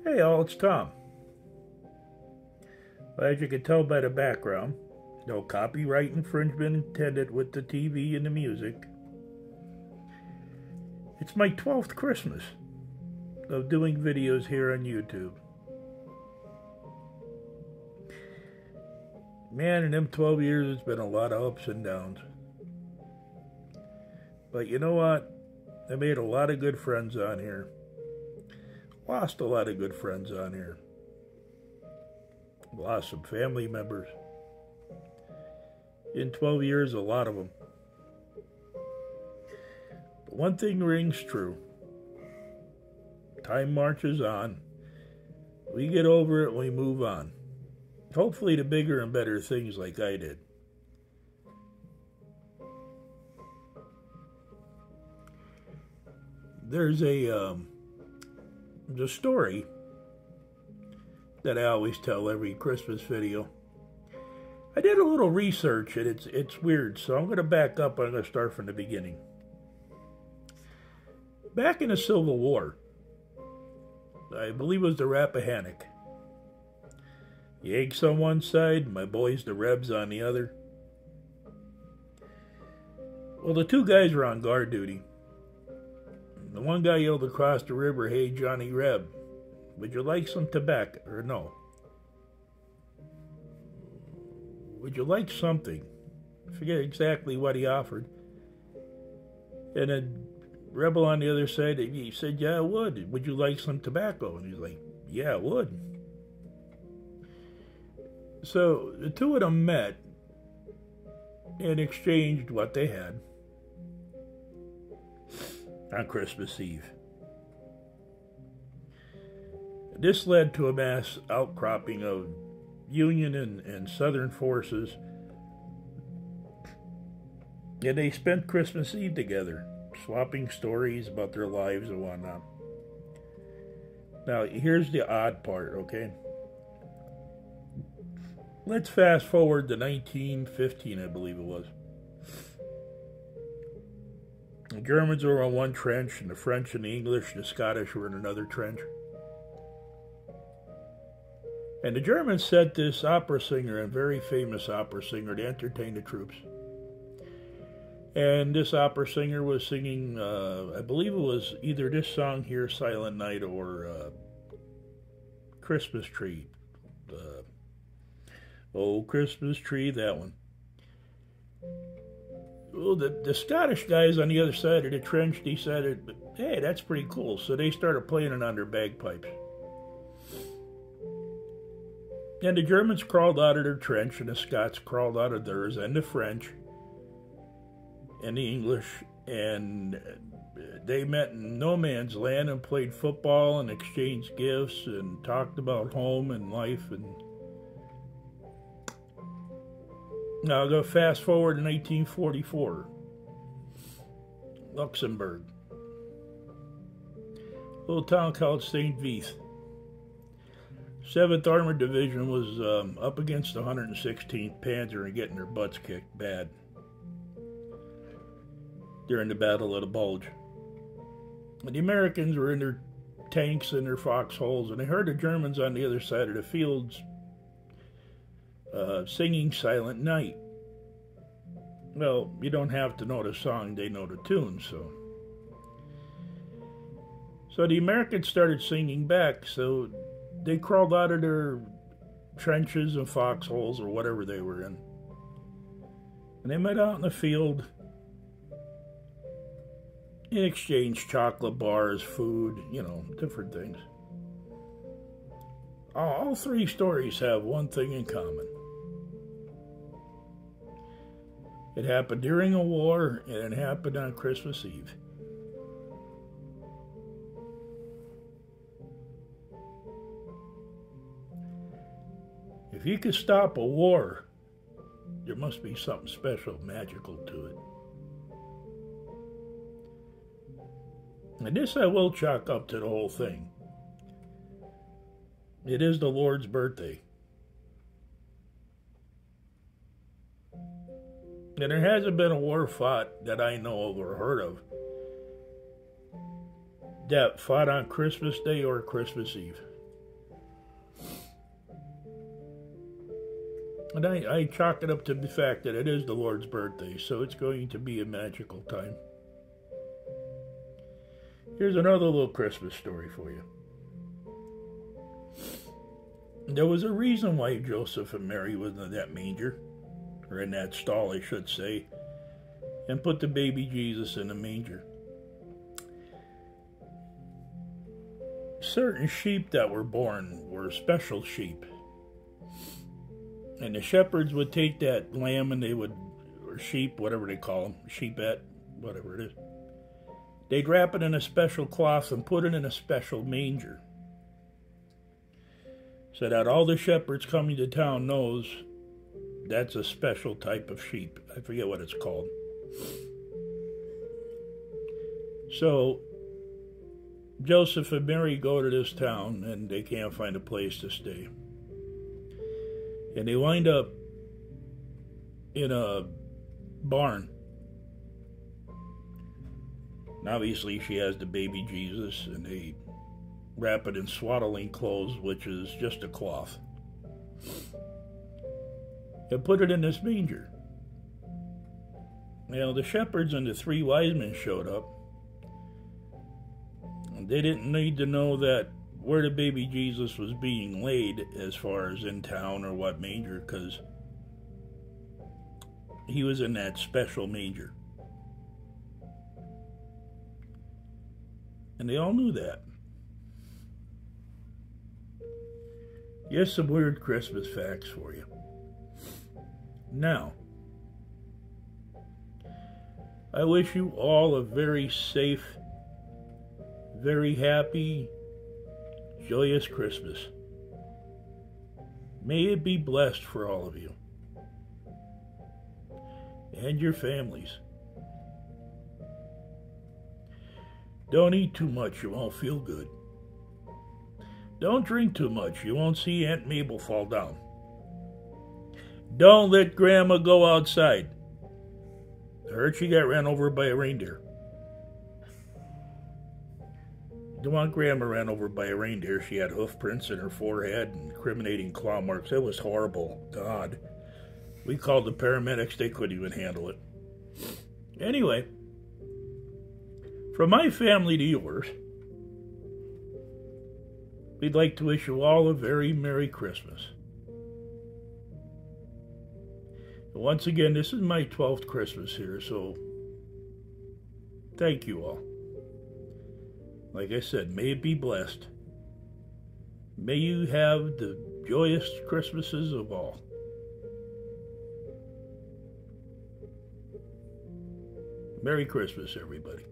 Hey all, it's Tom. Well, as you can tell by the background, no copyright infringement intended with the TV and the music. It's my 12th Christmas of doing videos here on YouTube. Man, in them 12 years, it's been a lot of ups and downs. But you know what? I made a lot of good friends on here. Lost a lot of good friends on here. Lost some family members. In 12 years, a lot of them. But one thing rings true. Time marches on. We get over it and we move on. Hopefully to bigger and better things like I did. There's a story that I always tell every Christmas video. I did a little research and it's weird, so I'm going to back up. I'm going to start from the beginning. Back in the Civil War, I believe it was the Rappahannock. Yanks on one side, my boys the Rebs on the other. Well, the two guys were on guard duty. The one guy yelled across the river, "Hey, Johnny Reb, would you like some tobacco?" Or no. "Would you like something?" I forget exactly what he offered. And then Rebel on the other side, he said, "Yeah, I would. Would you like some tobacco?" And he's like, "Yeah, I would." So the two of them met and exchanged what they had on Christmas Eve. This led to a mass outcropping of Union and Southern forces, and they spent Christmas Eve together, swapping stories about their lives and whatnot. Now, here's the odd part, okay? Let's fast forward to 1915, I believe it was. The Germans were on one trench, and the French and the English and the Scottish were in another trench. And the Germans sent this opera singer, a very famous opera singer, to entertain the troops. And this opera singer was singing, I believe it was either this song here, Silent Night, or Christmas Tree. Oh, Christmas Tree, that one. Well, the Scottish guys on the other side of the trench decided, hey, that's pretty cool. So they started playing it on their bagpipes. And the Germans crawled out of their trench, and the Scots crawled out of theirs, and the French, and the English, and they met in no man's land and played football and exchanged gifts and talked about home and life. And now I'll go fast forward to 1944. Luxembourg. A little town called St. Vith. 7th Armored Division was up against the 116th Panzer and getting their butts kicked bad during the Battle of the Bulge. And the Americans were in their tanks and their foxholes, and they heard the Germans on the other side of the fields singing Silent Night. Well, you don't have to know the song, they know the tune, so the Americans started singing back, so they crawled out of their trenches and foxholes or whatever they were in. And they met out in the field and exchanged chocolate bars, food, you know, different things. All three stories have one thing in common. It happened during a war, and it happened on Christmas Eve. If you could stop a war, there must be something special, magical to it. And this I will chalk up to the whole thing. It is the Lord's birthday. And there hasn't been a war fought that I know of or heard of that fought on Christmas Day or Christmas Eve. And I chalk it up to the fact that it is the Lord's birthday, so it's going to be a magical time. Here's another little Christmas story for you. There was a reason why Joseph and Mary was in that manger, or in that stall, I should say, and put the baby Jesus in a manger. Certain sheep that were born were special sheep. And the shepherds would take that lamb and they would, or sheep, whatever they call them, sheepette, whatever it is. They'd wrap it in a special cloth and put it in a special manger. So that all the shepherds coming to town knows that's a special type of sheep. I forget what it's called. So Joseph and Mary go to this town and they can't find a place to stay. And they wind up in a barn. And obviously she has the baby Jesus, and they wrap it in swaddling clothes, which is just a cloth. They put it in this manger. You know, the shepherds and the 3 wise men showed up. And they didn't need to know that where the baby Jesus was being laid as far as in town or what manger, because he was in that special manger. And they all knew that. Here's some weird Christmas facts for you. Now, I wish you all a very safe, very happy, joyous Christmas. May it be blessed for all of you and your families. Don't eat too much, you won't feel good. Don't drink too much, you won't see Aunt Mabel fall down. Don't let Grandma go outside. I heard she got ran over by a reindeer. Don't want Grandma ran over by a reindeer. She had hoof prints in her forehead and incriminating claw marks. It was horrible. God. We called the paramedics. They couldn't even handle it. Anyway, from my family to yours, we'd like to wish you all a very Merry Christmas. Once again, this is my 12th Christmas here, so thank you all. Like I said, may it be blessed. May you have the joyous Christmases of all. Merry Christmas, everybody.